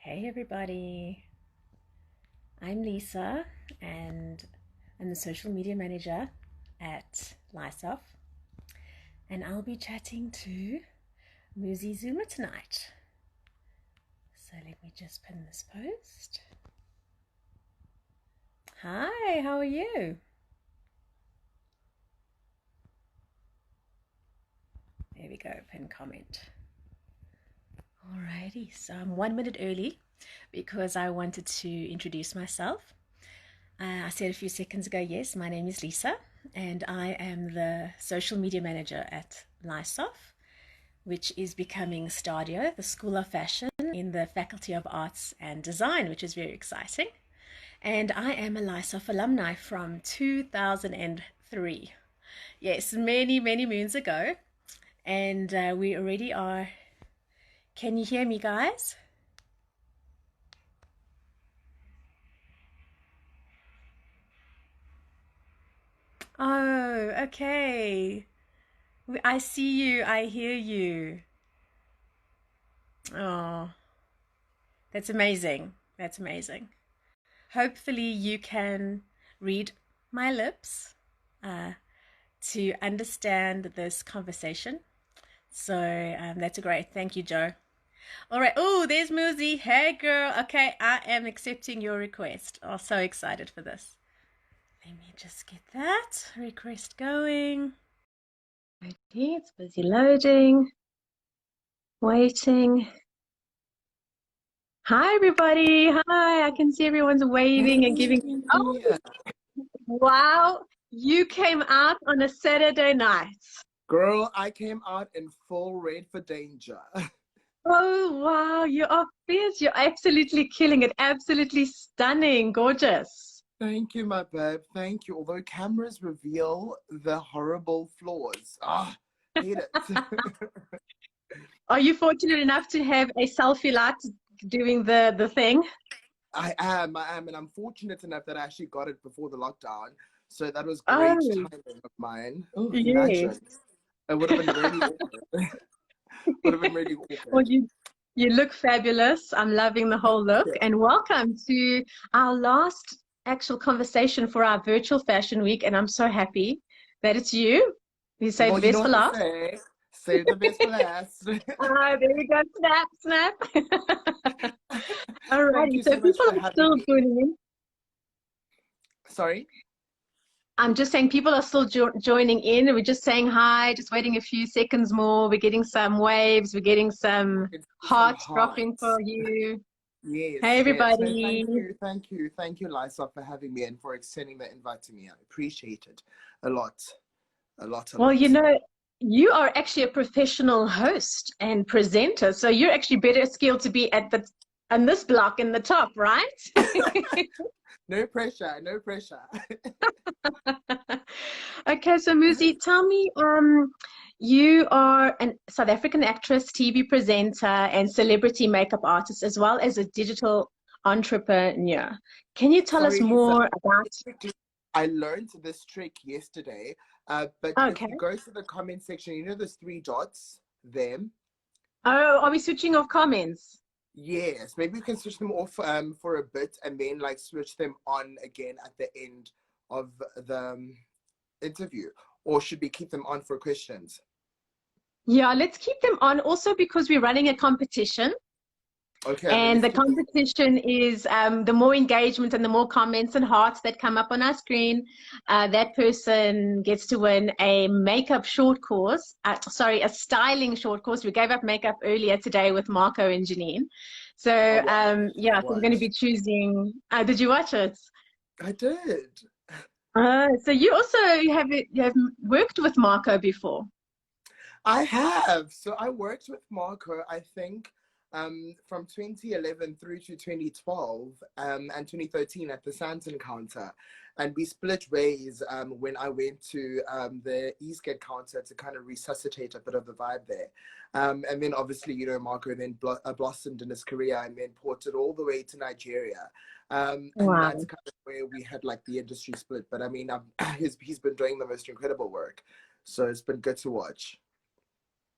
Hey everybody, I'm Lissa and I'm the social media manager at LISOF, and I'll be chatting to Muzi Zuma tonight. So let me just pin this post. Hi, how are you? There we go, pin comment. Alrighty, so I'm 1 minute early because I wanted to introduce myself. I said a few seconds ago, yes, my name is Lissa, and I am the social media manager at LISOF, which is becoming Stadio, the School of Fashion in the Faculty of Arts and Design, which is very exciting. And I am a LISOF alumni from 2003. Yes, many, many moons ago. And we already are. Can you hear me, guys? Oh, okay. I see you. I hear you. Oh, that's amazing. That's amazing. Hopefully, you can read my lips uh, to understand this conversation. So that's great. Thank you, Joe. All right. Oh, there's Muzi. Hey, girl. Okay, I am accepting your request. Oh, so excited for this. Let me just get that request going. Okay, it's busy loading. Waiting. Hi, everybody. Hi. I can see everyone's waving and giving. Oh, Hey, wow. You came out on a Saturday night. girl, I came out in full red for danger. Oh, wow. You are fierce. You're absolutely killing it. Absolutely stunning. Gorgeous. Thank you, my babe. Thank you. Although cameras reveal the horrible flaws. Hate it. Are you fortunate enough to have a selfie light doing the thing? I am, and I'm fortunate enough that I actually got it before the lockdown. So that was great Oh, timing of mine. Oh, imagine. yes. It would have been really awkward. Would have been really Well, awkward. you look fabulous. I'm loving the whole look. Yeah. And welcome to our last actual conversation for our virtual fashion week. And I'm so happy that it's you. You saved Well, the you know best for what they last. say. Save the best for last. Ah, there we go. Snap, snap. Thank Alrighty. you So so much people for are having still me. joining in. Sorry? I'm just saying people are still joining in. We're just saying hi, just waiting a few seconds more. We're getting some waves. We're getting We some can see some hearts dropping hearts. for you. Hey, Yes, yes. No, everybody. thank you, Lissa, for having me and for extending the invite to me. I appreciate it a lot, a lot, a Well, lot. you are actually a professional host and presenter, so you're actually better skilled to be at the on this block in the top, right? No pressure, no pressure. Okay, so Muzi, tell me, you are a South African actress, TV presenter, and celebrity makeup artist, as well as a digital entrepreneur. Can you tell us Sorry, Lisa. more about? Quickly, I learned this trick yesterday, but if Okay. you go to the comment section, you know those three dots, them. Oh, are we switching off comments? Yes, maybe you can switch them off for a bit and then like switch them on again at the end of the interview, or should we keep them on for questions? Yeah, let's keep them on also because we're running a competition. Okay, then And let's the keep them. competition is the more engagement and the more comments and hearts that come up on our screen, that person gets to win a makeup short course. Sorry, a styling short course. We gave up makeup earlier today with Marco and Janine. I So watched. I yeah, so we're going to be watched. choosing. Did you watch it? I did. So you also you have worked with Marco before. I have. So I worked with Marco, I think, from 2011 through to 2012 and 2013 at the Santon counter. And we split ways when I went to the Eastgate counter to kind of resuscitate a bit of the vibe there. And then obviously, you know, Marco then blossomed in his career and then ported all the way to Nigeria. And that's Wow. kind of where we had like the industry split. But I mean, he's been doing the most incredible work. So it's been good to watch.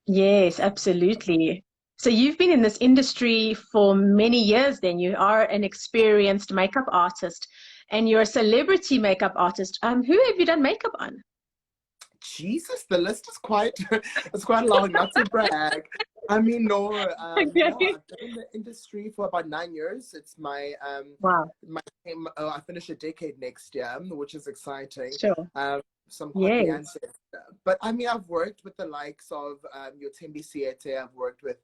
Yes, absolutely. So you've been in this industry for many years then. You are an experienced makeup artist and you're a celebrity makeup artist. Who have you done makeup on? Jesus, the list is quite it's quite long, not to brag. I mean, no, yeah, Okay. I've been in the industry for about 9 years. It's Wow. my I finish a decade next year, which is exciting. Sure. So I'm quite the Yes. ancestor. But I mean, I've worked with the likes of your Tembi Siete. I've worked with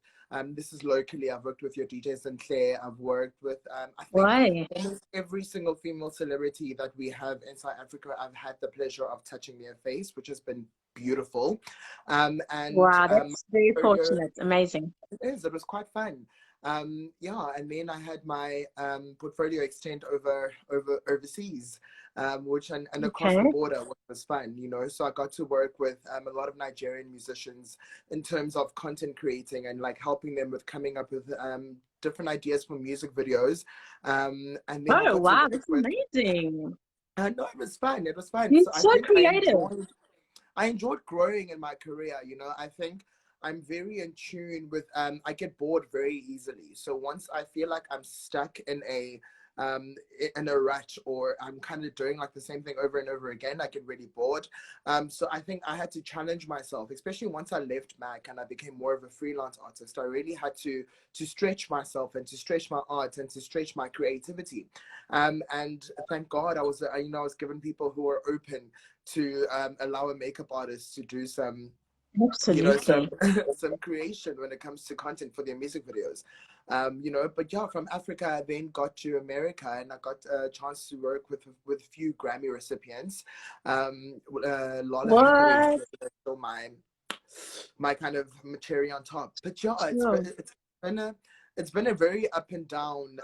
this is locally. I've worked with your DJ Sinclair. I've worked with I think Why? almost every single female celebrity that we have in South Africa. I've had the pleasure of touching their face, which has been beautiful. And Wow, that's very fortunate. Amazing. it is. It was quite fun. Yeah, and then I had my portfolio extend overseas, which and across Okay. the border, which was fun. So I got to work with a lot of Nigerian musicians in terms of content creating and like helping them with coming up with different ideas for music videos. And then I Oh, got to wow, work that's with. amazing. No, it was fun. It was fun. You're So I so think creative. I enjoyed growing in my career. I think I'm very in tune with I get bored very easily. So once I feel like I'm stuck um in a rut, or I'm kind of doing like the same thing over and over again, I get really bored. So I think I had to challenge myself, especially once I left Mac and I became more of a freelance artist. I really had to stretch myself and to stretch my art and to stretch my creativity. And thank God I was given people who are open to allow a makeup artist to do some some Absolutely. some creation when it comes to content for their music videos. But yeah, from Africa I then got to America and I got a chance to work with a few Grammy recipients. Lala Hathaway is What? still my kind of cherry on top. But yeah, Sure. been a it's been a very up and down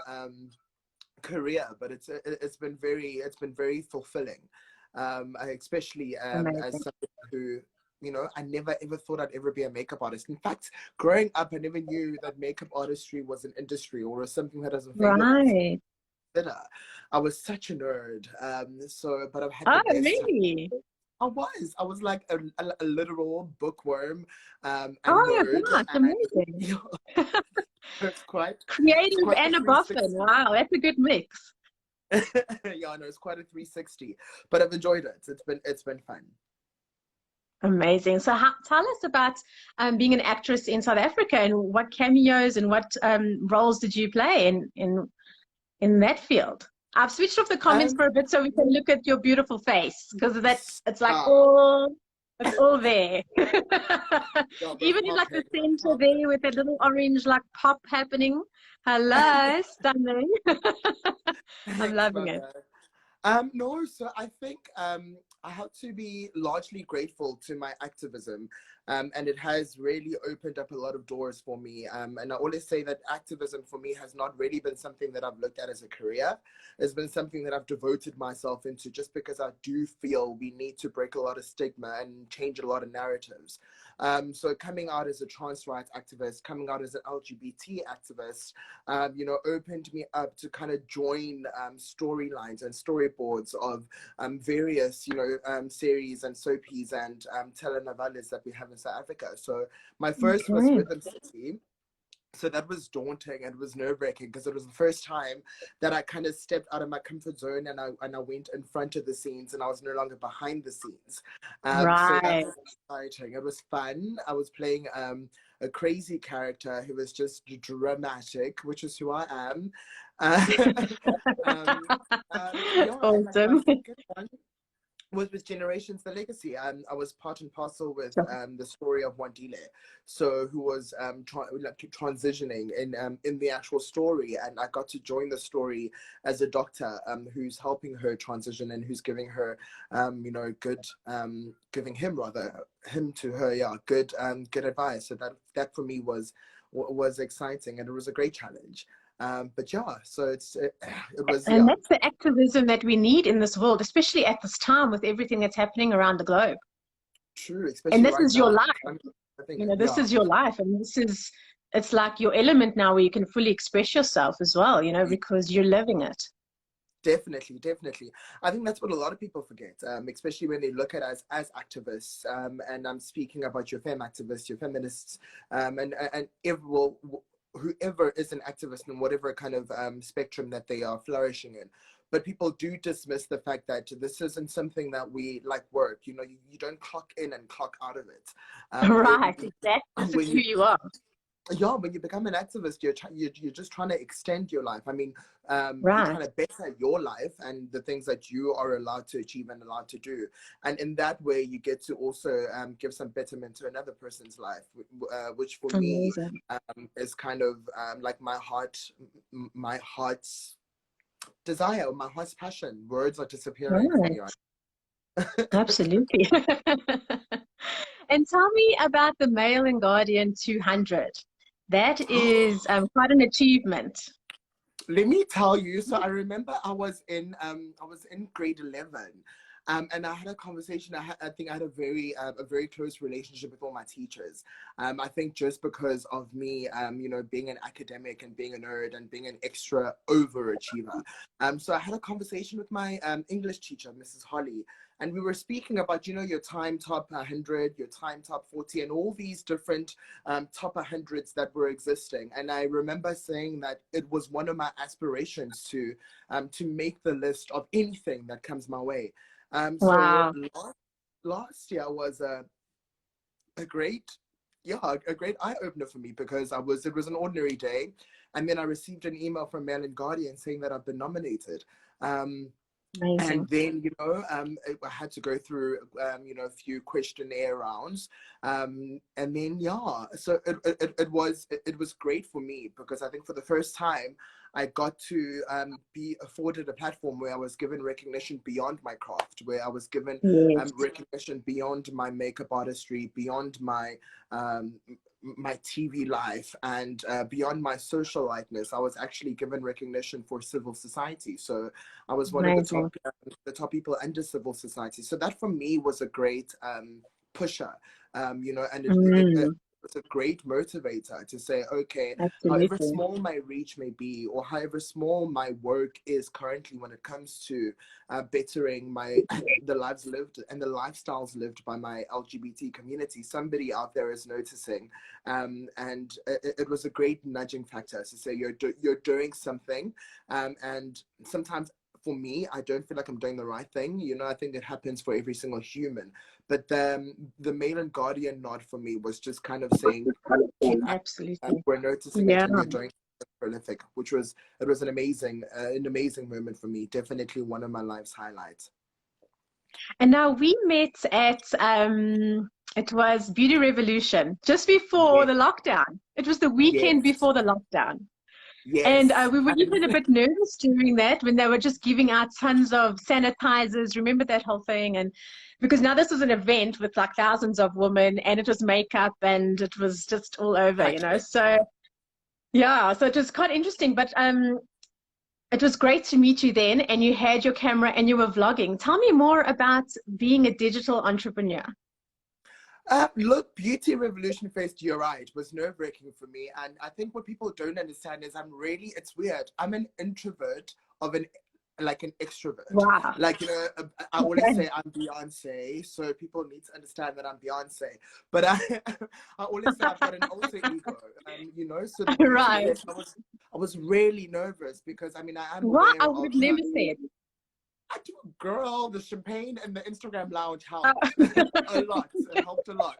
career, but it's been very fulfilling. Especially as Amazing. somebody who, I never ever thought I'd ever be a makeup artist. In fact, growing up, I never knew that makeup artistry was an industry or something that is available for Right. consider. I was such a nerd. But I've had the Oh, best time. really? I was like a literal bookworm, and Oh, nerd, gosh, and amazing. it's Creative quite the and a boffin. 360. Wow, that's a good mix. Yeah, no, it's quite a 360, but I've enjoyed it. It's been fun. Amazing. So tell us about being an actress in South Africa and what cameos and what roles did you play in that field? I've switched off the comments Um, for a bit so we can look at your beautiful face because that's it's like ah, all it's all there. yeah, but Even in pop like the it, center pop it. there with that little orange like pop happening. Hello, stunning. I'm Thanks, loving it. mother. No, so I think I have to be largely grateful to my activism, and it has really opened up a lot of doors for me. And I always say that activism for me has not really been something that I've looked at as a career. It's been something that I've devoted myself into just because I do feel we need to break a lot of stigma and change a lot of narratives. So coming out as a trans rights activist, coming out as an LGBT activist, opened me up to kind of join storylines and storyboards of various, series and soapies and telenovelas that we have in South Africa. So my first was Okay. Rhythm City. So that was daunting and it was nerve-wracking because it was the first time that I kind of stepped out of my comfort zone and I went in front of the scenes and I was no longer behind the scenes. So that Right. was exciting. It was fun. I was playing a crazy character who was just dramatic, which is who I am. um, yeah, and like my Awesome. second one was with Generations the Legacy. I was part and parcel with Sure. the story of Wandile, so who was transitioning in the actual story, and I got to join the story as a doctor who's helping her transition and who's giving her good giving him rather him to her, yeah, good advice. So that for me was exciting and it was a great challenge. But yeah, so it was, And yeah, that's the activism that we need in this world, especially at this time with everything that's happening around the globe. true, And especially this right is your now. life. I think, You know, this yeah. is your life. And it's like your element now where you can fully express yourself as well, because you're living it. Definitely, definitely. I think that's what a lot of people forget, especially when they look at us as activists. And I'm speaking about your femme activists, your feminists, and whoever is an activist in whatever kind of spectrum that they are flourishing in. But people do dismiss the fact that this isn't something that we like work. You know, you don't clock in and clock out of it. Right, exactly. This is When who you you are. yeah, when you become an activist, you're just trying to extend your life. I mean, you're Right. trying to better your life and the things that you are allowed to achieve and allowed to do. And in that way, you get to also give some betterment to another person's life, which for me Amazing. is kind of like my heart's desire, my heart's passion. Words are disappearing for Right. me. Absolutely. And tell me about the Mail and Guardian 200. That is quite an achievement. Let me tell you. So I remember I was in grade 11, and I had a conversation. I think I had a very close relationship with all my teachers. I think just because of me, being an academic and being a nerd and being an extra overachiever. So I had a conversation with my English teacher, Mrs. Holly, and we were speaking about, your time top 100, your time top 40, and all these different top 100s that were existing. And I remember saying that it was one of my aspirations to make the list of anything that comes my way. So Wow. last year was a great, yeah, a great eye opener for me, because it was an ordinary day, and then I received an email from Mail and Guardian saying that I've been nominated. Um, and Amazing. then I had to go through a few questionnaire rounds, and then so it was great for me, because I think for the first time I got to be afforded a platform where I was given recognition beyond my craft, where I was given Yes. recognition beyond my makeup artistry, beyond um, my TV life, and beyond my social likeness. I was actually given recognition for civil society. So I was one of Amazing. the top people under civil society. So that for me was a great pusher, and it Mm, was a great motivator to say, okay, however absolutely. small my reach may be, or however small my work is currently when it comes to bettering the lives lived and the lifestyles lived by my LGBT community, somebody out there is noticing, and it was a great nudging factor to say you're doing something, and sometimes for me, I don't feel like I'm doing the right thing. I think it happens for every single human. But the Mail and Guardian nod for me was just kind of saying, keep at it, and Absolutely. we're noticing it, Yeah. and you're doing prolific, it was an amazing moment for me. Definitely one of my life's highlights. And now we met at it was Beauty Revolution just before Yes, the lockdown. It was the weekend yes, before the lockdown. And yes. we were even a bit nervous during that when they were just giving out tons of sanitizers. Remember that whole thing? And because now this was an event with like thousands of women, and it was makeup and it was just all over, Packed. So yeah, so it was quite interesting. But it was great to meet you then, and you had your camera and you were vlogging. Tell me more about being a digital entrepreneur. Look, Beauty Revolution Fest, you're right, was nerve-wracking for me. And I think what people don't understand is it's weird. I'm an introvert of an extrovert. Wow. Like, I always Okay. say I'm Beyonce, so people need to understand that I'm Beyonce. But I always say I've got an alter ego, so the Beauty Right. Fest, I was really nervous, because, I mean, I am What? I aware of would never say it. I do, girl, the champagne and the Instagram lounge Uh, helped a lot. It helped a lot.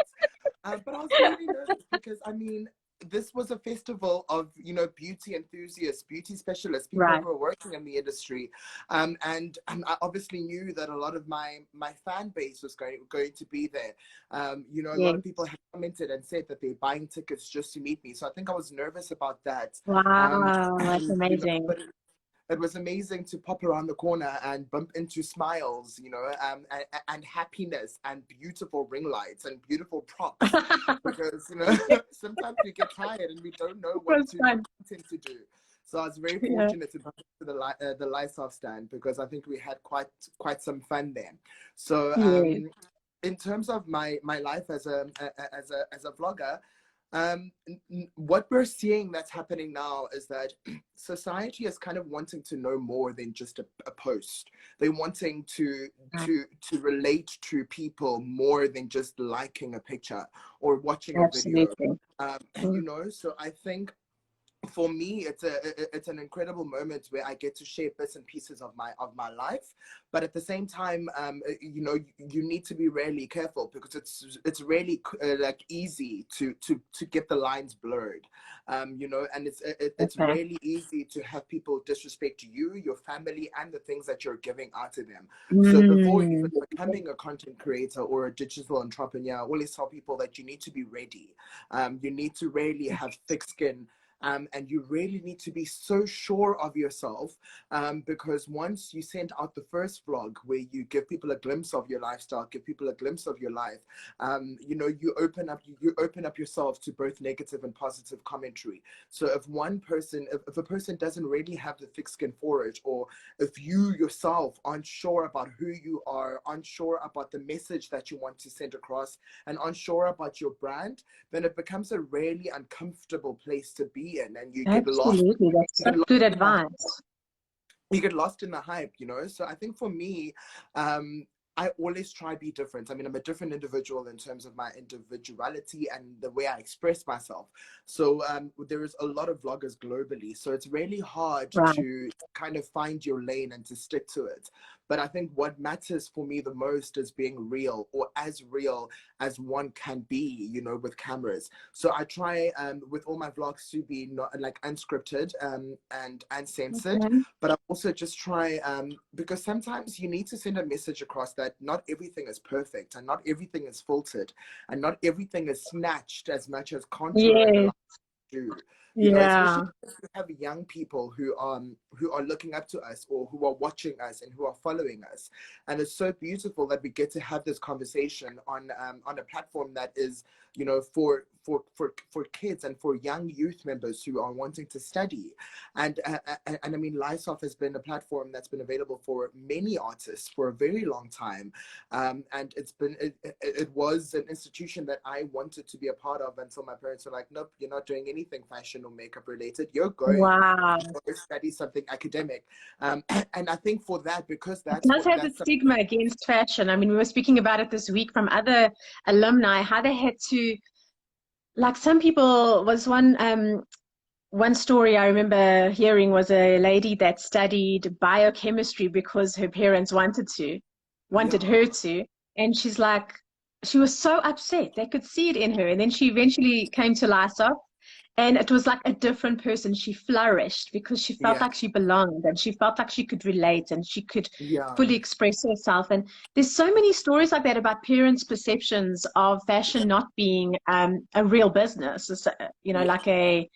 But I was really nervous, because, I mean, this was a festival of, beauty enthusiasts, beauty specialists, people right. who are working in the industry. And I obviously knew that a lot of my fan base was going to be there. A lot Yes. of people have commented and said that they're buying tickets just to meet me. So I think I was nervous about that. Wow. That's And, amazing. but it was amazing to pop around the corner and bump into smiles, and happiness and beautiful ring lights and beautiful props, because It sometimes we get tired and we don't know what was to fun. intend to do. So I was very Yeah. fortunate to bump into the LISOF stand, because I think we had quite some fun there. So Yes. in terms of my life as a vlogger, What we're seeing that's happening now is that society is kind of wanting to know more than just a post. They're wanting to relate to people more than just liking a picture or watching a video. Absolutely. You know, so I think for me it's an incredible moment where I get to share bits and pieces of my life, but at the same time, you know, you need to be really careful because it's really like easy to get the lines blurred, you know, and it's Okay. really easy to have people disrespect you, your family, and the things that you're giving out to them. So before even Mm. becoming a content creator or a digital entrepreneur, I always tell people that you need to be ready. You need to really have thick skin, and you really need to be so sure of yourself, because once you send out the first vlog where you give people a glimpse of your lifestyle, give people a glimpse of your life, you know, you open up yourself to both negative and positive commentary. So if a person doesn't really have the thick skin for it, or if you yourself aren't sure about who you are, unsure about the message that you want to send across, and unsure about your brand, then it becomes a really uncomfortable place to be in, and Absolutely. That's you get such lost good in the advice. you get lost in the hype, you know. So I think for me, I always try to be different. I mean, I'm a different individual in terms of my individuality and the way I express myself. So there is a lot of vloggers globally, so it's really hard Right. to kind of find your lane and to stick to it. But I think what matters for me the most is being real, or as real as one can be, you know, with cameras. So I try, with all my vlogs, to be not like unscripted, and uncensored, Okay. but I also just try, because sometimes you need to send a message across that not everything is perfect, and not everything is filtered, and not everything is snatched as much as contour and Yes. the do. You know, especially Yeah. if you have young people who are looking up to us, or who are watching us and who are following us. And it's so beautiful that we get to have this conversation on a platform that is, you know, for kids and for young youth members who are wanting to study. And I mean, LISOF has been a platform that's been available for many artists for a very long time. And it was an institution that I wanted to be a part of until my parents were like, nope, you're not doing anything fashion or makeup related. You're going to Wow. go study something academic. And I think for that, because It does have a that's stigma against fashion. I mean, we were speaking about it this week from other alumni, how they had to, like some people, was one story I remember hearing was a lady that studied biochemistry because her parents wanted yeah, her to. And she's like, she was so upset. They could see it in her. And then she eventually came to LISA, and it was like a different person. She flourished because she felt yeah, like she belonged, and she felt like she could relate, and she could yeah, fully express herself. And there's so many stories like that about parents' perceptions of fashion not being a real business, you know, yeah, like an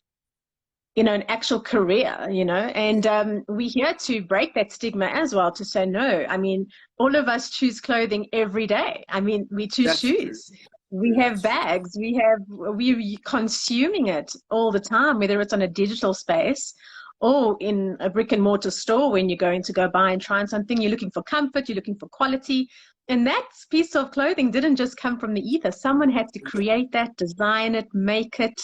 actual career, and we're here to break that stigma as well, to say no. I mean, all of us choose clothing every day. I mean, we choose that's true. shoes, we have That's true. bags, we're consuming it all the time, whether it's on a digital space or in a brick and mortar store. When you're going to go buy and try on something, you're looking for comfort, you're looking for quality, and that piece of clothing didn't just come from the ether. Someone had to Yeah, create that, design it, make it,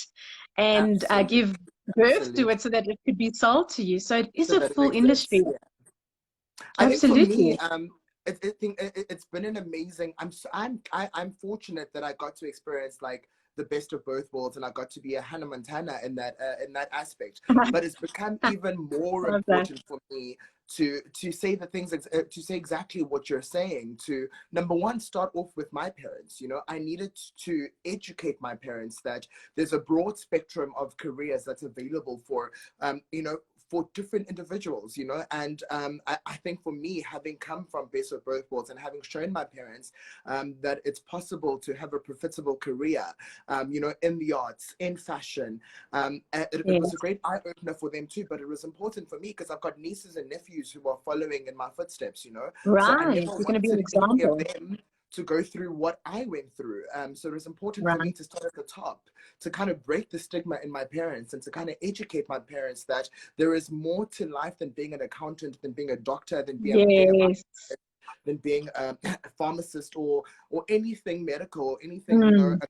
and absolutely. give birth to Absolutely. it so that it could be sold to you. So it is So a that it full industry. exists. Yeah. I think for me, Absolutely. it's been an amazing. I'm fortunate that I got to experience like the best of both worlds, and I got to be a Hannah Montana in that aspect. But it's become even more Love that. important for me to say the things to say exactly what you're saying. To number one, start off with my parents. You know, I needed to educate my parents that there's a broad spectrum of careers that's available for you know, for different individuals, you know. And I think for me, having come from best of both worlds and having shown my parents that it's possible to have a profitable career, you know, in the arts, in fashion, it was a Yes. great eye opener for them too. But it was important for me because I've got nieces and nephews who are following in my footsteps, you know. So I Right. never You're going to be an wanted any of example. them to go through what I went through. So it was important for me Right. to start at the top, to kind of break the stigma in my parents, and to kind of educate my parents that there is more to life than being an accountant, than being a doctor, being a Yes. than being a pharmacist, or anything medical, or anything, you know, Mm.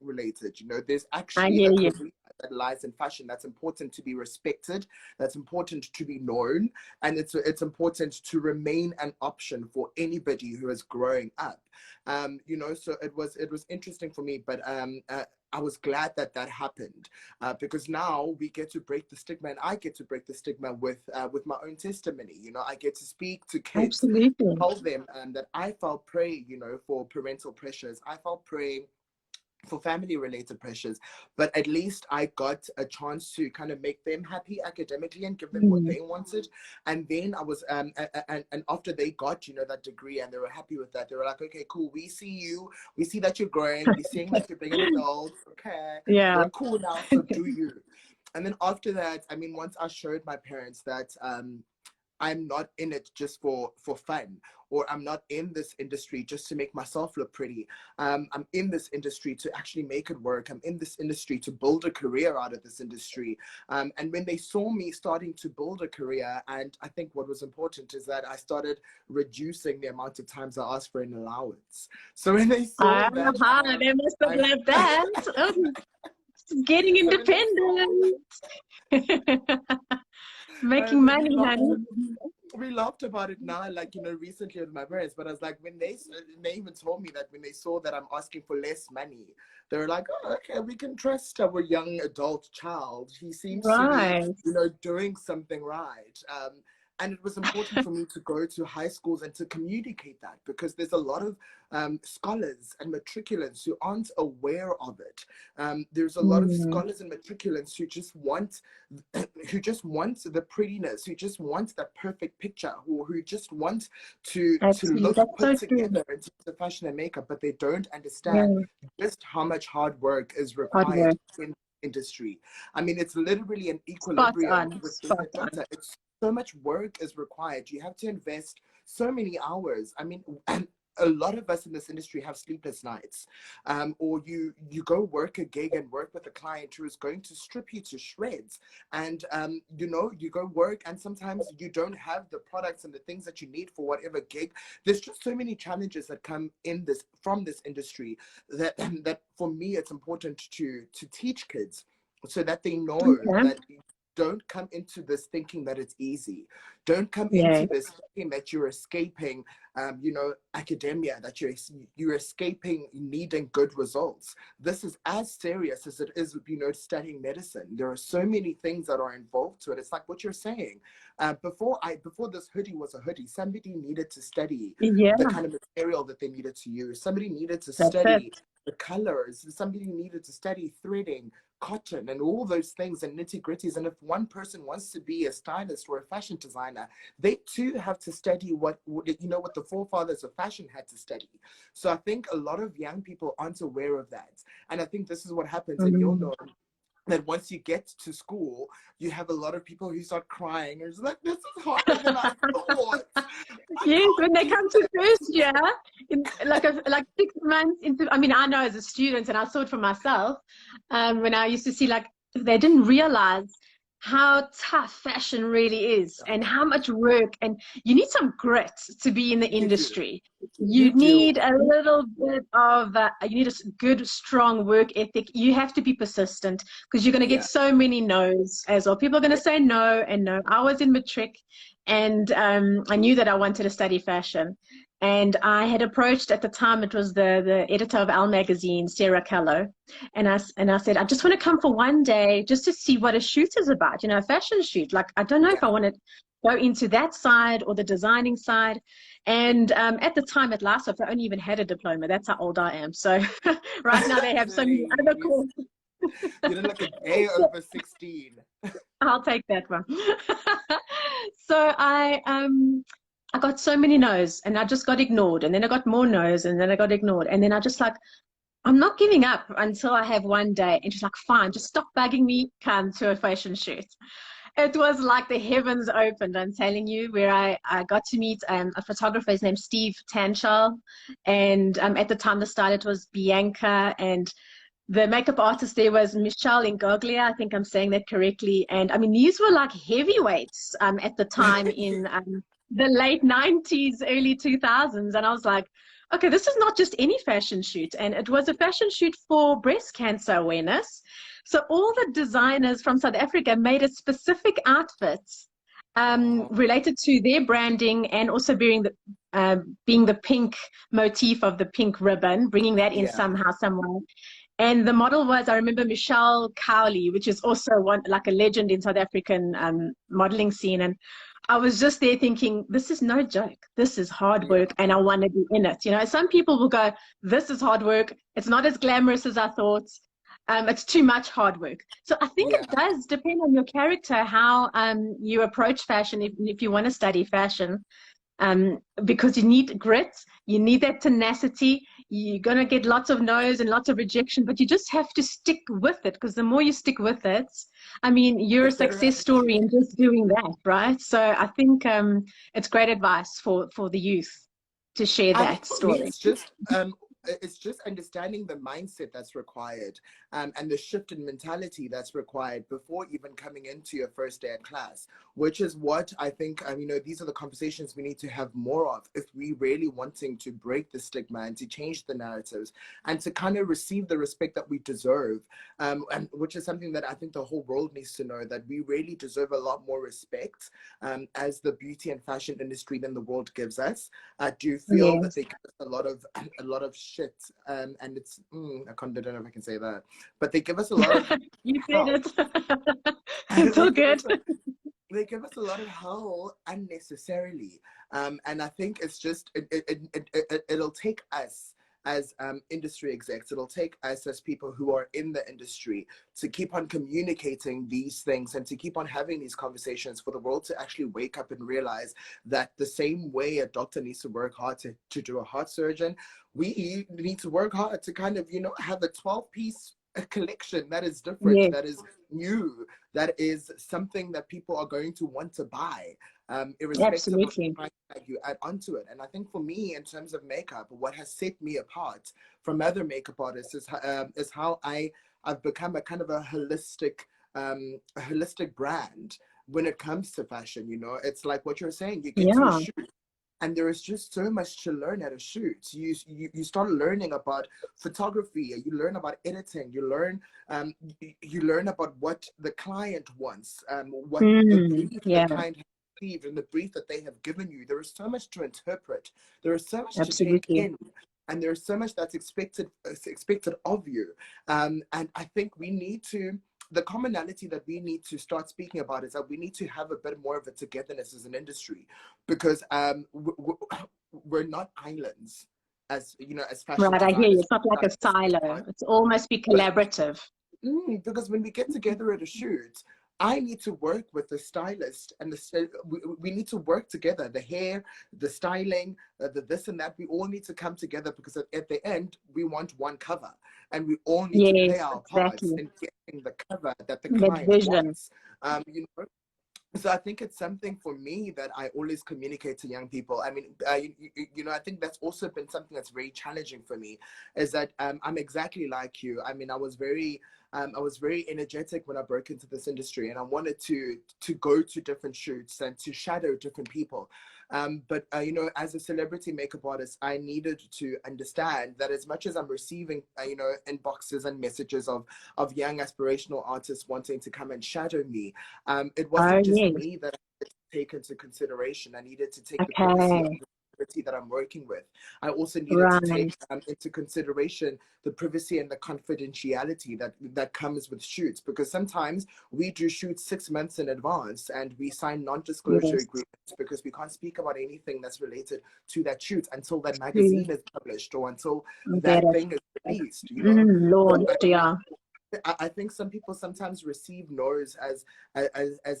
related. You know, there's I actually hear a you. career that lies in fashion that's important to be respected, that's important to be known, and it's important to remain an option for anybody who is growing up. You know, so it was interesting for me, but I was glad that that happened, because now we get to break the stigma, and I get to break the stigma with my own testimony. You know, I get to speak to kids, Absolutely. tell them that I fell prey, you know, for parental pressures. I fell prey for family related pressures, but at least I got a chance to kind of make them happy academically and give them what Mm. they wanted. And then I was and after they got, you know, that degree and they were happy with that, they were like, okay, cool, we see you, we see that you're growing, we're seeing that you're being an adult, okay, Yeah. we're cool now, so do you. And then after that, I mean, once I showed my parents that I'm not in it just for fun, or I'm not in this industry just to make myself look pretty. I'm in this industry to actually make it work. I'm in this industry to build a career out of this industry. And when they saw me starting to build a career, and I think what was important is that I started reducing the amount of times I asked for an allowance. So when they saw that They must have I'm loved that. Oh, getting so when they saw independent. Making we money, laughed, honey. we laughed about it now, like, you know, recently with my parents. But I was like, when they even told me that when they saw that I'm asking for less money, they were like, oh, okay, we can trust our young adult child. He seems to be, Right. you know, doing something right. And it was important for me to go to high schools and to communicate that, because there's a lot of scholars and matriculants who aren't aware of it. There's a lot of Mm. scholars and matriculants who just want the prettiness, who just want that perfect picture, who just want to Absolutely. look That's so put true. together in terms of fashion and makeup, but they don't understand Yeah. just how much hard work is Hard required work. in industry. I mean, it's literally an Spot equilibrium on. with being Spot a on. doctor. It's so much work is required. You have to invest so many hours. I mean, and a lot of us in this industry have sleepless nights, or you go work a gig and work with a client who is going to strip you to shreds, and you know, you go work and sometimes you don't have the products and the things that you need for whatever gig. There's just so many challenges that come in this from this industry that that for me it's important to teach kids, so that they know Okay. that don't come into this thinking that it's easy. Don't come Yeah. into this thinking that you're escaping, you know, academia, that you're escaping needing good results. This is as serious as it is, you know, studying medicine. There are so many things that are involved to it. It's like what you're saying. Before this hoodie was a hoodie, somebody needed to study Yeah. the kind of material that they needed to use. Somebody needed to That's it. study the colors. Somebody needed to study threading, cotton, and all those things and nitty gritties. And if one person wants to be a stylist or a fashion designer, they too have to study what you know, what the forefathers of fashion had to study. So I think a lot of young people aren't aware of that, and I think this is what happens. And you'll Mm. know that once you get to school, you have a lot of people who start crying. It's like, this is harder than I thought. I Yes, when can't they do come to this. first year, like 6 months into, I mean, I know as a student, and I saw it for myself, when I used to see, like, they didn't realize how tough fashion really is and how much work, and you need some grit to be in the You do. industry. You You do. need a little bit of, you need a good, strong work ethic. You have to be persistent because you're going to get Yeah. so many no's as well. People are going to Yeah. say no and no. I was in matric, and I knew that I wanted to study fashion. And I had approached, at the time, it was the editor of Elle magazine, Sarah Callow, and I said, I just want to come for one day just to see what a shoot is about, you know, a fashion shoot. Like, I don't know if Yeah. I want to go into that side or the designing side. And at the time at LISOF, I only even had a diploma. That's how old I am. So right now they have so many other Nice. courses. You did like a day over 16. I'll take that one. So I got so many no's, and I just got ignored, and then I got more no's, and then I got ignored, and then I just like, I'm not giving up until I have one day. And she's like, fine, just stop bugging me, come to a fashion shoot. It was like the heavens opened, I'm telling you, where I got to meet a photographer. His name's Steve Tanchal, and at the time the stylist was Bianca, and the makeup artist there was Michelle Ingoglia. I think I'm saying that correctly. And I mean, these were like heavyweights at the time in the late 90s, early 2000s. And I was like, okay, this is not just any fashion shoot, and it was a fashion shoot for breast cancer awareness. So all the designers from South Africa made a specific outfit Wow. related to their branding, and also being the pink motif of the pink ribbon, bringing that in Yeah. somehow, somewhere. And the model was, I remember, Michelle Cowley, which is also one like a legend in South African modeling scene. And I was just there thinking, this is no joke. This is hard Yeah. work, and I want to be in it. You know, some people will go, this is hard work. It's not as glamorous as I thought. It's too much hard work. So I think Yeah. it does depend on your character, how you approach fashion if you want to study fashion, because you need grit, you need that tenacity. You're going to get lots of no's and lots of rejection, but you just have to stick with it, because the more you stick with it, I mean, you're The a better success attitude. story in just doing that, right? So I think it's great advice for the youth to share I think that for me, story. it's just understanding the mindset that's required, and the shift in mentality that's required before even coming into your first day at class, which is what I think, you know, these are the conversations we need to have more of if we really wanting to break the stigma and to change the narratives and to kind of receive the respect that we deserve, and which is something that I think the whole world needs to know, that we really deserve a lot more respect, as the beauty and fashion industry than the world gives us. I do feel that Yes, they give us a lot of shit, and it's I don't know if I can say that, but they give us a lot of you said hell. it. It's they all give good. us they give us a lot of hell unnecessarily, and I think it's just it'll take us as industry execs, it'll take us as people who are in the industry to keep on communicating these things and to keep on having these conversations for the world to actually wake up and realize that the same way a doctor needs to work hard to do a heart surgeon, we need to work hard to kind of, you know, have a 12-piece collection that is different, Yes, that is new, that is something that people are going to want to buy, irrespective of the absolutely. price tag you add onto it. And I think for me, in terms of makeup, what has set me apart from other makeup artists is how I've become a kind of a holistic brand when it comes to fashion. You know, it's like what you're saying. You get to a Yeah. shoot, and there is just so much to learn at a shoot. You start learning about photography, you learn about editing, you learn about what the client wants, what the brief the Yeah, client has received, and the brief that they have given you. There is so much to interpret, there is so much to take absolutely. in, and there's so much that's expected of you. And I think we need to, the commonality that we need to start speaking about is that we need to have a bit more of a togetherness as an industry, because we're not islands, as you know, as fashion Right, I hear you. designers, It's not like a silo. It's almost be but collaborative. because when we get together at a shoot, I need to work with the stylist, and we need to work together. The hair, the styling, the this and that. We all need to come together, because at the end we want one cover, and we all need to play Yes, our parts exactly. in getting the cover that the That client vision. wants. You know, so I think it's something for me that I always communicate to young people. I mean, you know, I think that's also been something that's very challenging for me, is that I'm exactly like you. I mean, I was very energetic when I broke into this industry, and I wanted to go to different shoots and to shadow different people. But you know, as a celebrity makeup artist, I needed to understand that as much as I'm receiving, you know, inboxes and messages of young aspirational artists wanting to come and shadow me, it Oh, wasn't just yes. me that I had to take into consideration. I needed to take the privacy of Okay. the celebrity that I'm working with. I also needed to take Right. into consideration the privacy and the confidentiality that comes with shoots, because sometimes we do shoots 6 months in advance and we sign non-disclosure Yes. agreements because we can't speak about anything that's related to that shoot until that True. magazine is published or until I get that it. thing is released, you know. So Launched, yeah. I think some people sometimes receive no's as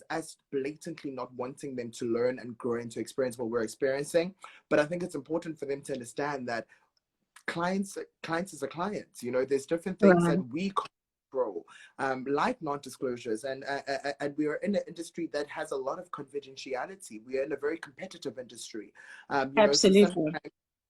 us blatantly not wanting them to learn and grow and to experience what we're experiencing. But I think it's important for them to understand that clients is a client. You know, there's different things that Right. we control, like non-disclosures, and we are in an industry that has a lot of confidentiality. We are in a very competitive industry, you know, so sometimes Absolutely.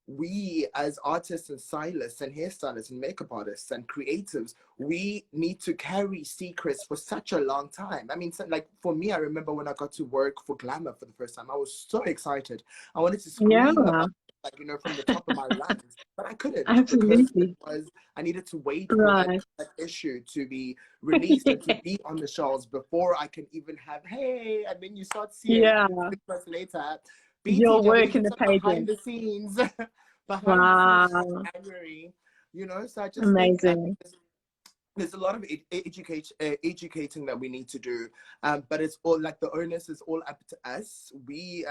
we as artists and stylists and hairstylists and makeup artists and creatives, we need to carry secrets for such a long time. I mean, so, like for me, I remember when I got to work for Glamour for the first time, I was so excited. I wanted to Yeah. scream about like, from the top of my lungs, but I couldn't because Absolutely. I needed to wait for Right. that issue to be released and to be on the shelves before I can even have, hey, and then you start seeing Yeah. 6 months later, Your work BTW in the behind pages. the scenes, behind the scenes in Wow. January, so I just think Amazing. there's a lot of educating that we need to do, but it's all like the onus is all up to us. We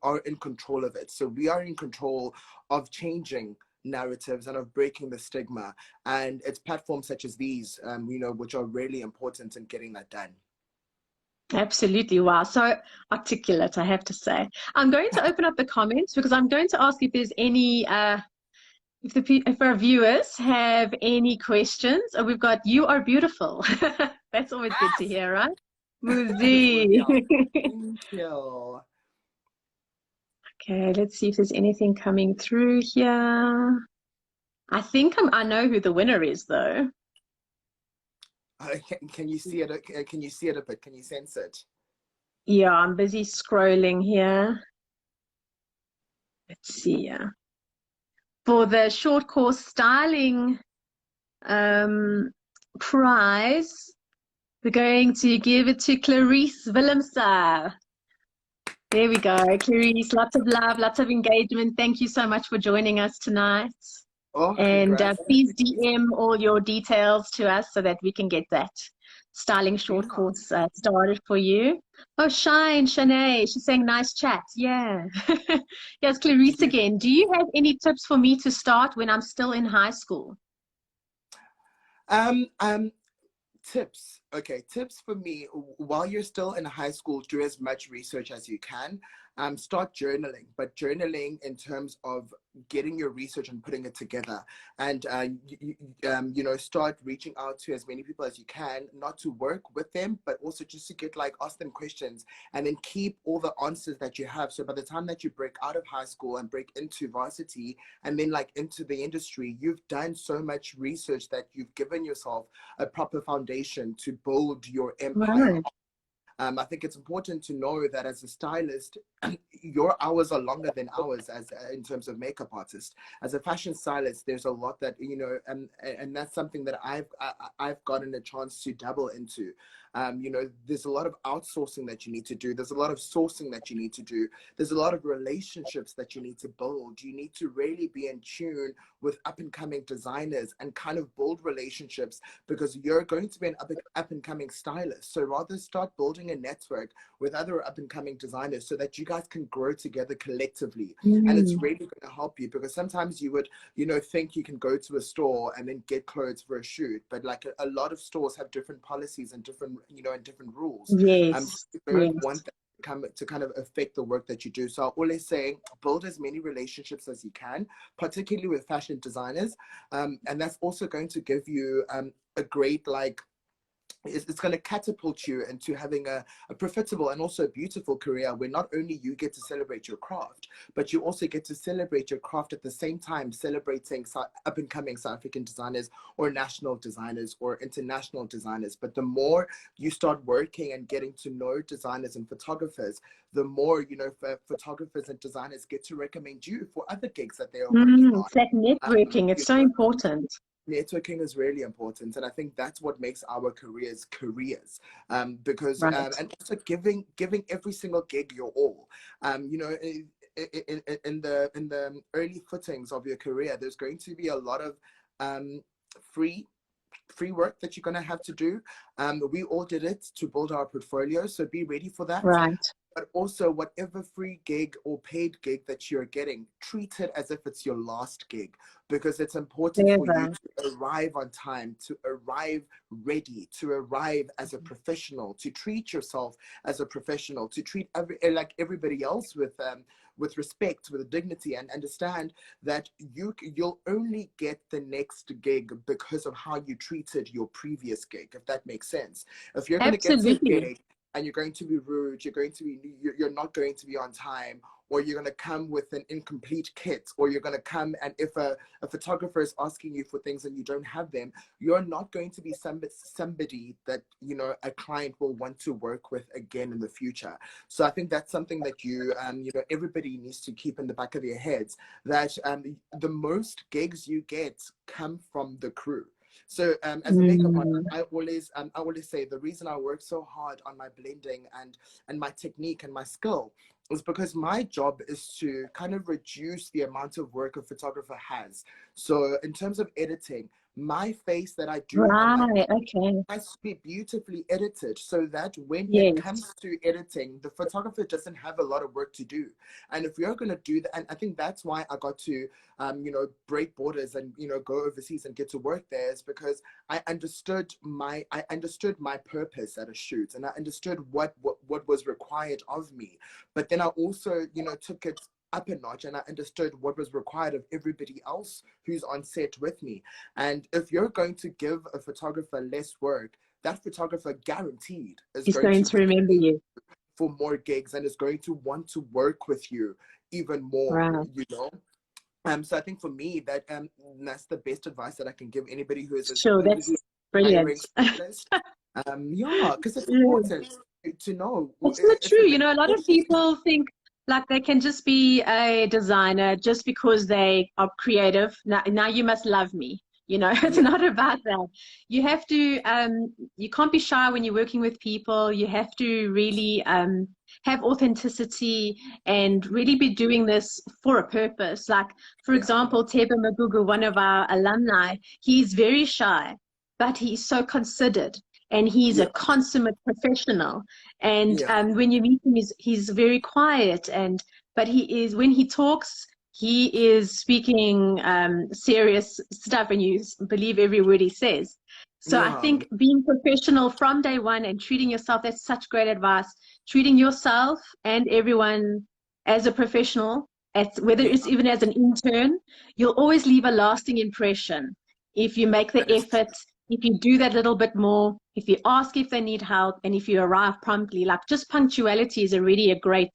are in control of it, so we are in control of changing narratives and of breaking the stigma, and it's platforms such as these, which are really important in getting that done. Absolutely. Wow. So articulate, I have to say. I'm going to open up the comments because I'm going to ask if there's any if our viewers have any questions. Oh, we've got "You are beautiful." That's always good to hear, right? Muzi. Thank you. Okay, let's see if there's anything coming through here. I think I know who the winner is, though. Can you see it? Can you see it a bit? Can you sense it? Yeah, I'm busy scrolling here. Let's see. Yeah. For the short course styling prize, we're going to give it to Clarice Willemse. There we go. Clarice, lots of love, lots of engagement. Thank you so much for joining us tonight. Oh, And congrats. please DM all your details to us so that we can get that styling short course started for you. Oh, Shanae, she's saying nice chat. Yeah. Yes, Clarice again. Do you have any tips for me to start when I'm still in high school? Tips. Okay, tips for me. While you're still in high school, do as much research as you can. Start journaling, but journaling in terms of getting your research and putting it together, and start reaching out to as many people as you can, not to work with them, but also just to get ask them questions, and then keep all the answers that you have. So by the time that you break out of high school and break into varsity, and then into the industry, you've done so much research that you've given yourself a proper foundation to build your empire. Right. I think it's important to know that as a stylist, your hours are longer than ours as in terms of makeup artist. As a fashion stylist, there's a lot that and that's something that I've gotten a chance to dabble into. There's a lot of outsourcing that you need to do. There's a lot of sourcing that you need to do. There's a lot of relationships that you need to build. You need to really be in tune with up and coming designers and kind of build relationships, because you're going to be an up and coming stylist. So rather start building a network with other up and coming designers so that you guys can grow together collectively. And it's really going to help you, because sometimes you would, think you can go to a store and then get clothes for a shoot, but a lot of stores have different policies and different, and different rules. Yes. You don't want that to kind of affect the work that you do. So I always say, build as many relationships as you can, particularly with fashion designers, and that's also going to give you a great it's going to catapult you into having a profitable and also a beautiful career, where not only you get to celebrate your craft, but you also get to celebrate your craft at the same time celebrating up and coming South African designers or national designers or international designers. But the more you start working and getting to know designers and photographers, the more photographers and designers get to recommend you for other gigs that they are working on. It's that networking. It's so important. Networking is really important, and I think that's what makes our careers, because Right. and also giving every single gig your all. In the early footings of your career, there's going to be a lot of free work that you're going to have to do. We all did it to build our portfolio, so be ready for that. Right. But also, whatever free gig or paid gig that you're getting, treat it as if it's your last gig, because it's important for you to arrive on time, to arrive ready, to arrive as a professional, to treat yourself as a professional, to treat everybody else with respect, with dignity, and understand that you'll only get the next gig because of how you treated your previous gig, if that makes sense. If you're going to get to a gig and you're going to be rude, you're not going to be on time, or you're going to come with an incomplete kit, or you're going to come and if a photographer is asking you for things and you don't have them, you're not going to be somebody that, you know, a client will want to work with again in the future. So I think that's something that you know, everybody needs to keep in the back of their heads, that the most gigs you get come from the crew. So as a makeup artist, I always say the reason I work so hard on my blending and my technique and my skill is because my job is to kind of reduce the amount of work a photographer has. So in terms of editing, my face that I do on my Okay. has to be beautifully edited so that when it Yes. comes to editing, the photographer doesn't have a lot of work to do. And if you're going to do that, and I think that's why I got to, you know, break borders and, you know, go overseas and get to work there, is because I understood my purpose at a shoot, and I understood what was required of me. But then I also, you know, took it up a notch, and I understood what was required of everybody else who's on set with me. And if you're going to give a photographer less work, that photographer guaranteed is He's going going to to remember you. for more gigs and is going to want to work with you even more, Right. you know. So I think for me that that's the best advice that I can give anybody who is Sure, who's that's hiring brilliant. specialist. Yeah, because it's Yes. important to know. It's not It's a true. very You know, a lot of people think like they can just be a designer just because they are creative. Now you must love me. You know, it's yeah, not about that. You have to, you can't be shy when you're working with people. You have to really have authenticity and really be doing this for a purpose. Like, for yeah, example, Teba Magugu, one of our alumni, he's very shy, but he's so considered and he's a yeah, consummate professional. And yeah, when you meet him, he's very quiet, and but he is, when he talks, he is speaking serious stuff, and you believe every word he says. So I yeah. think being professional from day one and treating yourself, that's such great advice. Treating yourself and everyone as a professional, whether Yeah, it's even as an intern, you'll always leave a lasting impression if you make the that is effort, if you do that little bit more, if you ask if they need help, and if you arrive promptly. Like, just punctuality is already a great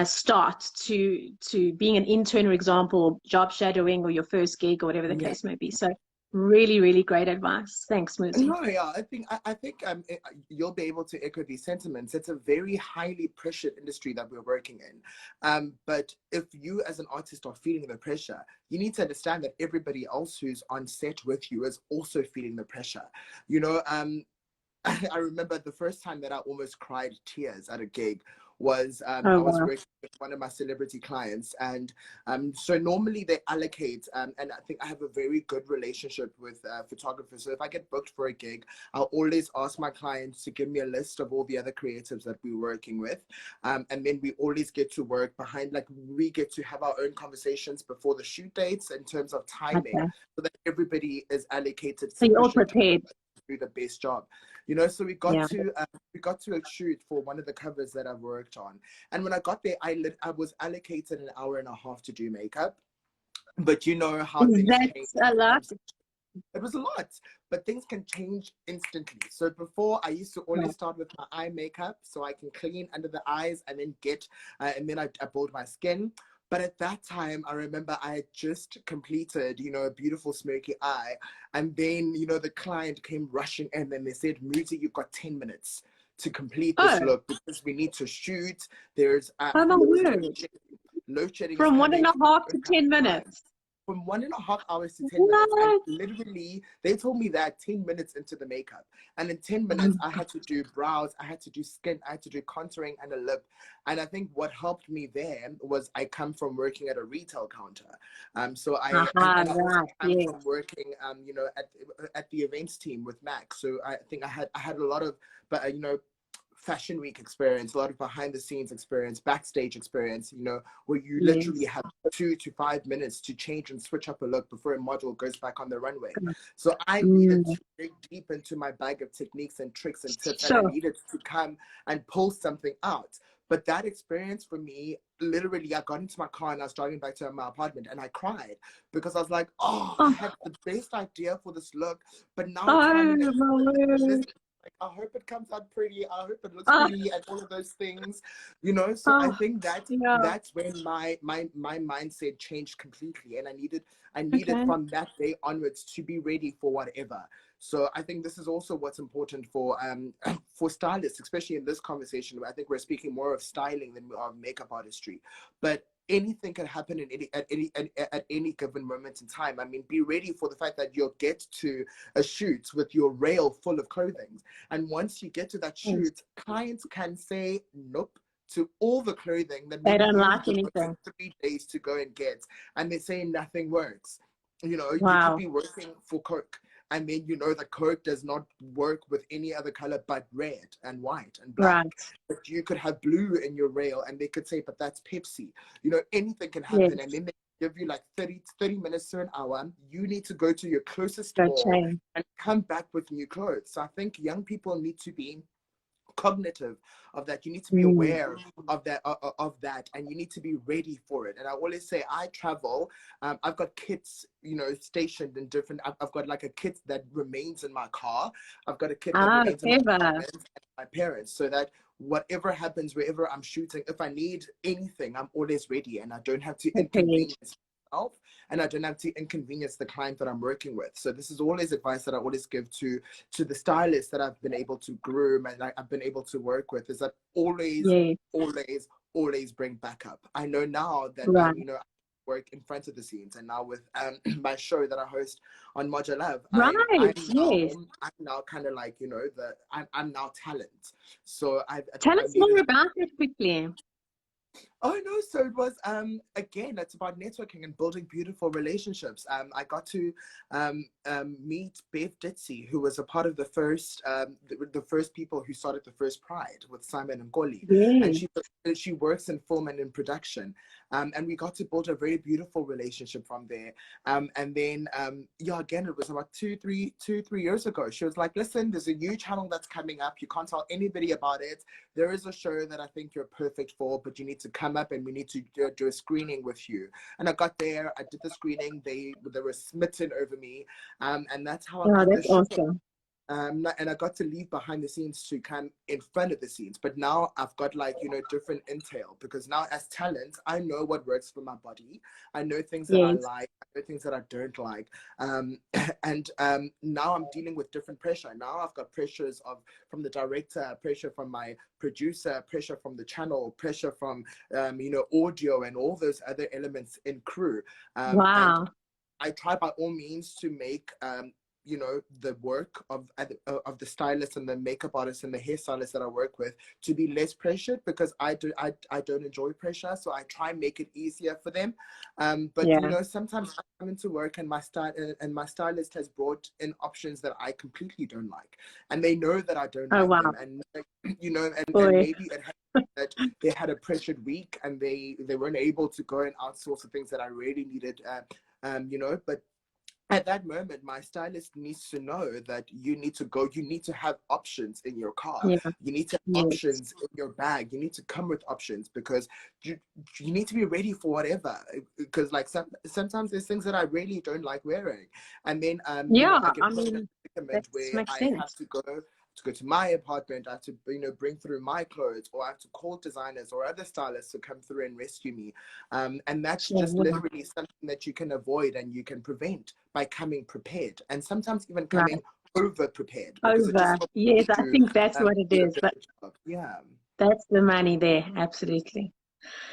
start to being an intern, for example, or job shadowing, or your first gig, or whatever the yeah. case may be. So really, really great advice. Thanks, Muzi. No, yeah, I think you'll be able to echo these sentiments. It's a very highly pressured industry that we're working in. But if you as an artist are feeling the pressure, you need to understand that everybody else who's on set with you is also feeling the pressure. You know, I remember the first time that I almost cried tears at a gig was Oh, I was wow. working with one of my celebrity clients, and so normally they allocate, and I think I have a very good relationship with photographers. So if I get booked for a gig, I'll always ask my clients to give me a list of all the other creatives that we're working with, and then we always get to work behind, like we get to have our own conversations before the shoot dates in terms of timing, Okay. so that everybody is allocated So you're all sufficient time prepared. to do the best job. You know, so Yeah. we got to a shoot for one of the covers that I've worked on, and when I got there, I was allocated an hour and a half to do makeup. But you know how Is things that change a when it lot? comes to, it was a lot, but things can change instantly. So before, I used to always start with my eye makeup so I can clean under the eyes and then get and then I build my skin. But at that time, I remember I had just completed, you know, a beautiful smoky eye. And then, you know, the client came rushing in and they said, Muzi, you've got 10 minutes to complete this Oh, look because we need to shoot. There's, oh my there was word. load shedding is From one and coming. a We half to don't have 10 time. minutes. From 1.5 hours to 10 minutes. And What? literally, they told me that 10 minutes into the makeup. And in 10 minutes, Um, I had to do brows, I had to do skin, I had to do contouring and a lip. And I think what helped me there was I come from working at a retail counter. So Aha, and I also right, come yes. from working, you know, at the events team with Mac. So I think I had a lot of, but you know, fashion week experience, a lot of behind the scenes experience, backstage experience, you know, where you literally Yes. have 2 to 5 minutes to change and switch up a look before a model goes back on the runway. So I needed Mm, to dig deep into my bag of techniques and tricks and tips, and I sure. needed to come and pull something out. But that experience for me, literally, I got into my car and I was driving back to my apartment and I cried because I was like, oh, I Oh, had the best idea for this look, but now it's oh not even my this word. like, I hope it comes out pretty. I hope it looks Oh, pretty, and all of those things, you know. So I oh, think that yeah. that's when my mindset changed completely, and I needed Okay. from that day onwards to be ready for whatever. So I think this is also what's important for for stylists, especially in this conversation. I think we're speaking more of styling than we are of makeup artistry, but anything can happen in at any given moment in time. I mean, be ready for the fact that you'll get to a shoot with your rail full of clothing, and once you get to that Yes. shoot, clients can say nope to all the clothing that They maybe don't you've like devoted anything. 3 days to go and get, and they say nothing works. You know, you could Wow. be working for Coke, and then you know that Coke does not work with any other color but red and white and black. Right. But you could have blue in your rail, and they could say, but that's Pepsi. You know, anything can happen. And Yes. then they give you like 30 minutes to an hour. You need to go to your closest Go mall change. and come back with new clothes. So I think young people need to be cognitive of that. You need to be Mm. aware of that, and you need to be ready for it. And I always say, I travel, I've got kits, you know, stationed in different, I've got like a kit that remains in my car, I've got a kit that Ah, remains in my clever. apartment and my parents, so that whatever happens wherever I'm shooting, if I need anything, I'm always ready, and I don't have to Okay. inconvenience myself, and I don't have to inconvenience the client that I'm working with. So this is always advice that I always give to the stylists that I've been able to groom and I've been able to work with, is that always, Yes. always, always bring backup. I know now that Right. you know, I work in front of the scenes, and now with my show that I host on Moja Love, Right. Yes. I'm now kind of like, you know, I'm now talent. So Tell I us more needed. about it quickly. Oh no, so it was again, it's about networking and building beautiful relationships. I got to meet Bev Ditzy, who was a part of the first people who started the first Pride with Simon and Goli, and Yes. she works in film and in production, and we got to build a very beautiful relationship from there. And then yeah, again, it was about 2, 3 years ago. She was like, "Listen, there's a new channel that's coming up. You can't tell anybody about it. There is a show that I think you're perfect for, but you need to come up and we need to do a screening with you." And I got there, I did the screening, they were smitten over me, and that's how I Oh, got the that's show. awesome. And I got to leave behind the scenes to come in front of the scenes. But now I've got, like, you know, different intel, because now as talent, I know what works for my body. I know things that I Yes. like. I know things that I don't like. And now I'm dealing with different pressure. Now I've got pressures from the director, pressure from my producer, pressure from the channel, pressure from you know, audio and all those other elements in crew. And Wow. I try by all means to make you know, the work of the stylist and the makeup artist and the hairstylist that I work with to be less pressured, because I don't enjoy pressure, so I try and make it easier for them. But you Yeah. know, sometimes I come into work and my stylist has brought in options that I completely don't like, and they know that I don't Oh, like wow. them, and you know, and Boy. maybe it happened that they had a pressured week and they weren't able to go and outsource the things that I really needed. You know, but at that moment, my stylist needs to know that you need to go, you need to have options in your car, Yeah. you need to have Yes. options in your bag, you need to come with options, because you you need to be ready for whatever. Because like sometimes there's things that I really don't like wearing, and then you know, Yeah. I get I put in a mean, that predicament where makes I have sense. to go to my apartment, I have to, you know, bring through my clothes, or I have to call designers or other stylists to come through and rescue me. And that's Sure. just Yeah. literally something that you can avoid and you can prevent by coming prepared, and sometimes even Right. coming over prepared, because it just Over. helps Yes, I you think that's what it do a is. But better job. Yeah. that's the money there. Absolutely.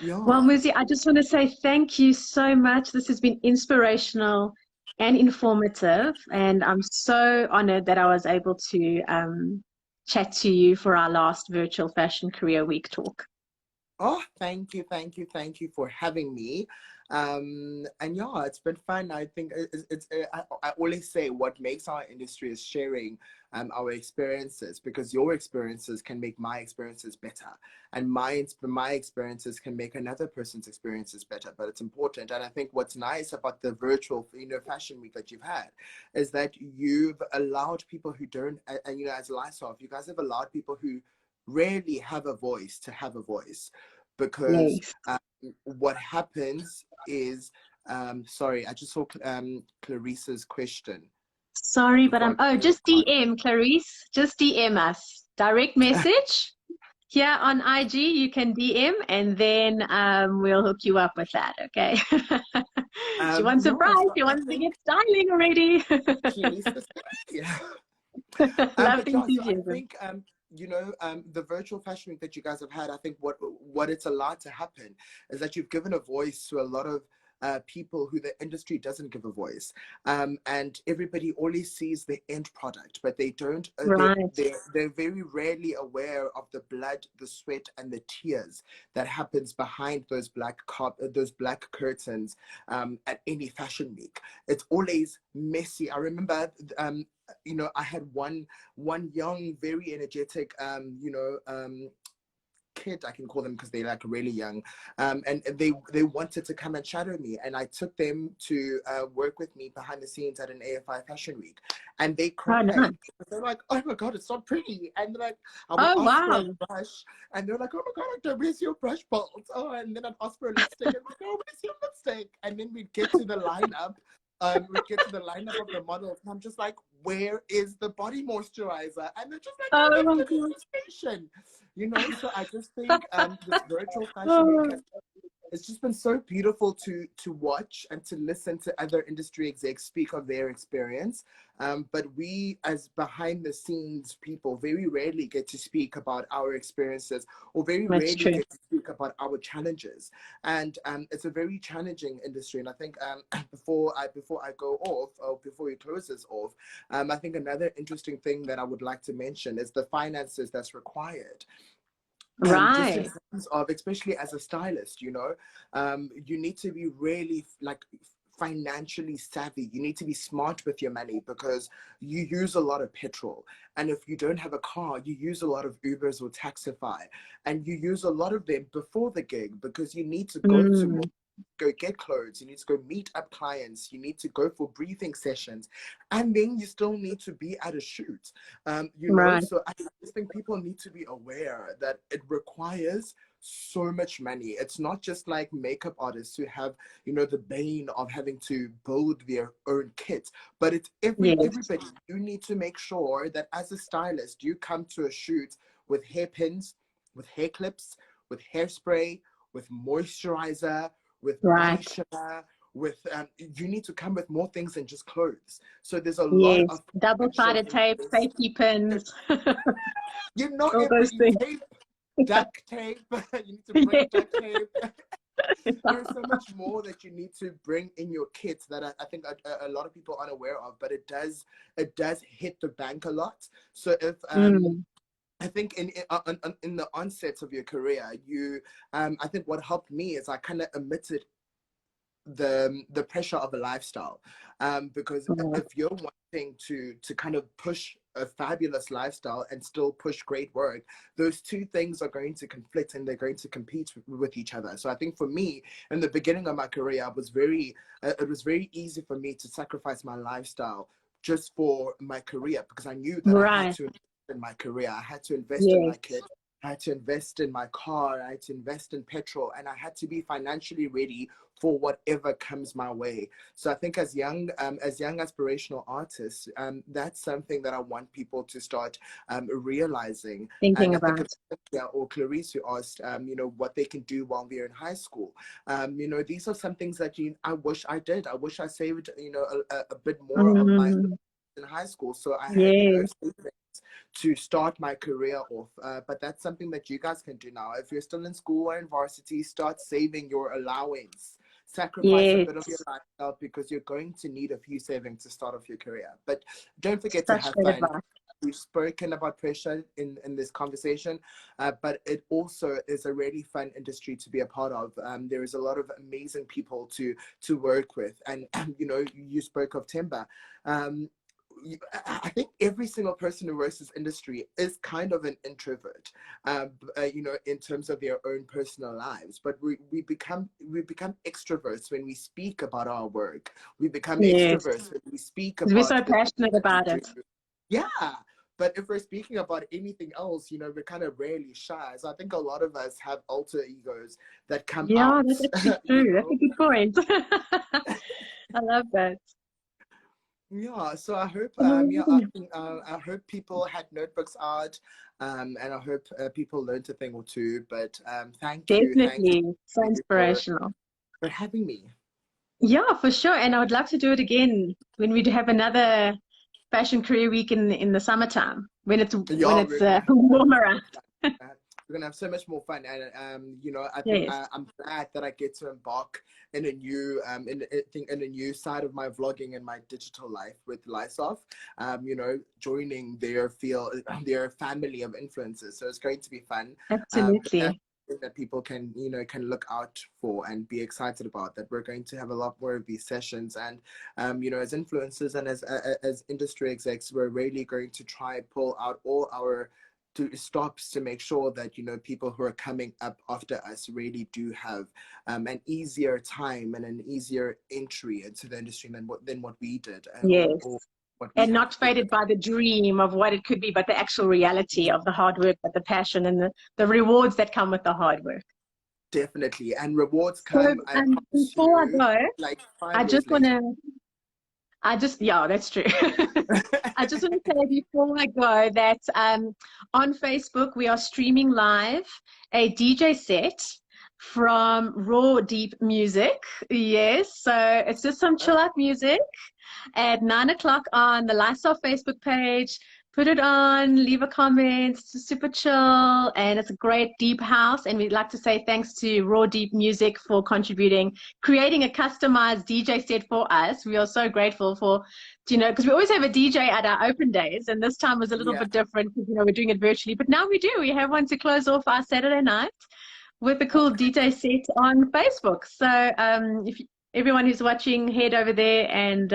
Well, Yeah. Muzi, I just want to say thank you so much. This has been inspirational and informative, and I'm so honored that I was able to chat to you for our last virtual Fashion Career Week talk. Oh, thank you, thank you for having me. And yeah, it's been fun. I think I always say what makes our industry is sharing our experiences, because your experiences can make my experiences better, and my experiences can make another person's experiences better. But it's important, and I think what's nice about the virtual, you know, fashion week that you've had is that you've allowed people who don't, and you know, as LISOF, you guys have allowed people who rarely have a voice to have a voice, because Yes. what happens is sorry, I just saw Clarissa's question. Sorry, but before I oh, go just on. DM, Clarice. Just DM us. Direct message here on IG. You can DM and then we'll hook you up with that, okay? She wants a No, prize. so She I wants to think get styling already. she needs to stay. Love But the yeah, so I enthusiasm. think the virtual fashion week that you guys have had, I think what it's allowed to happen is that you've given a voice to a lot of people who the industry doesn't give a voice, and everybody always sees the end product, but they don't. Right. They're very rarely aware of the blood, the sweat, and the tears that happens behind those black curtains at any fashion week. It's always messy. I remember I had one young, very energetic, kid, I can call them because they're like really young, and they wanted to come and shadow me, and I took them to work with me behind the scenes at an AFI Fashion Week, and they Oh, nice. cried. They're like, "Oh my god, it's so pretty!" And like, I would Oh, ask for a wow. brush, and they're like, "Oh my god, where's your brush bolt?" Oh, and then I'd ask for a lipstick, and like, "Oh, where's your lipstick?" And then we'd get to the lineup. We get to the lineup of the models, and I'm just like, "Where is the body moisturizer?" And they're just like, "I Oh, left my it in God. the station." So I just think this virtual fashion week Oh, has, it's just been so beautiful to watch and to listen to other industry execs speak of their experience. But we, as behind the scenes people, very rarely get to speak about our experiences, or very that's rarely true. get to speak about our challenges. And it's a very challenging industry. And I think before I go off, or before we close this off, I think another interesting thing that I would like to mention is the finances that's required, just in Right. terms of, especially as a stylist, you need to be really like financially savvy. You need to be smart with your money, because you use a lot of petrol, and if you don't have a car, you use a lot of Ubers or Taxify, and you use a lot of them before the gig, because you need to Mm, go get clothes, you need to go meet up clients, you need to go for briefing sessions, and then you still need to be at a shoot. right. So I just think people need to be aware that it requires so much money. It's not just like makeup artists who have, the bane of having to build their own kit, but it's Yes. everybody. You need to make sure that as a stylist, you come to a shoot with hairpins, with hair clips, with hairspray, with moisturizer, with body Right. shimmer, with you need to come with more things than just clothes. So there's a lot Yes. of financial Double-sided tape, investment. safety pins, all those Every things. tape, duct tape, you need to bring Yes. duct tape. There's so much more that you need to bring in your kits that I think a lot of people aren't aware of, but it does hit the bank a lot. So if Mm, I think in the onset of your career, I think what helped me is I kind of omitted the pressure of a lifestyle, because right. if you're wanting to kind of push a fabulous lifestyle and still push great work, those two things are going to conflict, and they're going to compete with each other. So I think for me, in the beginning of my career, it was very easy for me to sacrifice my lifestyle just for my career, because I knew that I had Right. to invest in my career, I had to invest in my Yes. kids, I had to invest in my car, I had to invest in petrol, and I had to be financially ready for whatever comes my way. So I think as young aspirational artists, that's something that I want people to start realizing. Thinking And I think about. it's Cynthia or Clarice who asked, what they can do while they're in high school. These are some things that I wish I did. I wish I saved, a bit more of my Mm, in high school, so I had yes. savings to start my career off. But that's something that you guys can do now. If you're still in school or in varsity, start saving your allowance. Sacrifice a bit of your Yes. lifestyle, because you're going to need a few savings to start off your career. But don't forget to Such have great fun. advice. We've spoken about pressure in this conversation, but it also is a really fun industry to be a part of. There is a lot of amazing people to work with, and you spoke of Timber. Um, I think every single person who works this industry is kind of an introvert, in terms of their own personal lives. But we become extroverts when we speak about our work. We become Yes. extroverts when we speak 'Cause we're about so the things passionate that we about do. it. Yeah. But if we're speaking about anything else, we're kind of rarely shy. So I think a lot of us have alter egos that come Yeah, out, that's actually you true. That's know. a good point. I love that. Yeah, so I hope Mm. I hope people had notebooks out, and I hope people learned a thing or two. But thank you Definitely. So inspirational. for having me. Yeah, for sure. And I would love to do it again when we do have another fashion career week in the summertime when Yeah, it's we're gonna have warmer out. uh, we're gonna have so much more fun, and you know, I think Yes, I'm glad that I get to embark in a new in a new side of my vlogging and my digital life with LISOF. You know, joining their family of influencers, so it's going to be fun. But that's absolutely. something that people can can look out for and be excited about. That we're going to have a lot more of these sessions, and you know, as influencers and as industry execs, we're really going to try pull out all our stops to make sure that people who are coming up after us really do have an easier time and an easier entry into the industry than what we did, or Yes. what we And had not to deal faded with. by the dream of what it could be, but the actual reality of the hard work, but the passion and the rewards that come with the hard work. Definitely, and rewards So come, I promise before I you, go, like I 5 years just want later. to, yeah, that's true. I just want to say before I go that on Facebook we are streaming live a DJ set from Raw Deep Music. Yes, so it's just some chill out music at 9 o'clock on the Lissa Facebook page. Put it on, leave a comment. It's super chill and it's a great deep house. And we'd like to say thanks to Raw Deep Music for contributing, creating a customized DJ set for us. We are so grateful for, because we always have a DJ at our open days, and this time was a little Yeah, bit different because, we're doing it virtually. But now we do. We have one to close off our Saturday night with a cool okay. DJ set on Facebook. So if everyone who's watching, head over there and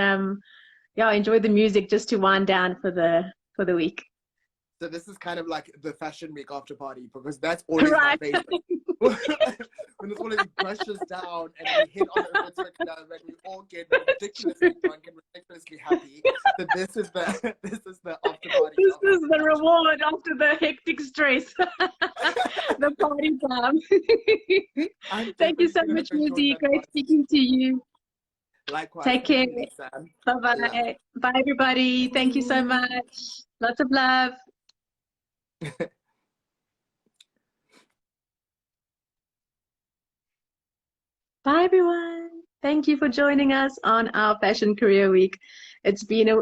yeah, enjoy the music just to wind down for the week. So this is kind of like the fashion week after party, because that's always my Right. favorite. When it's already brushes down and we hit on over to a club and we all get ridiculously drunk and ridiculously happy. So this is the this is the after party This of is the fashion. reward after the hectic stress. The party time. I'm Thank you definitely so going much, to join Muzi. that Great party. speaking to you. Likewise, Take thank care. you, Lisa. Love. Bye-bye. Bye, everybody. Thank you so much. Lots of love. Bye, everyone. Thank you for joining us on our Fashion Career Week. It's been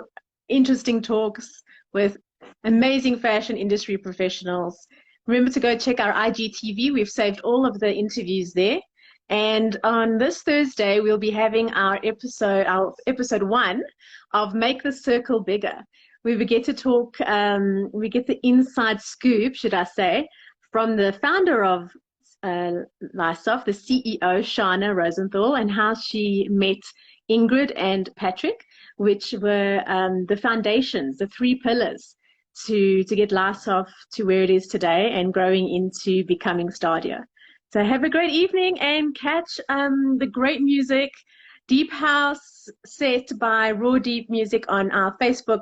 interesting talks with amazing fashion industry professionals. Remember to go check our IGTV. We've saved all of the interviews there. And on this Thursday, we'll be having our episode 1 of Make the Circle Bigger. We will get to talk, we get the inside scoop, should I say, from the founder of LISOF, the CEO, Shana Rosenthal, and how she met Ingrid and Patrick, which were the foundations, the 3 pillars to get LISOF to where it is today and growing into becoming Stadia. So have a great evening and catch the great music, Deep House set by Raw Deep Music on our Facebook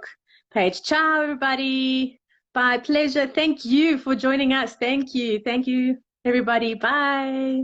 page. Ciao, everybody. Bye. Pleasure. Thank you for joining us. Thank you. Thank you, everybody. Bye.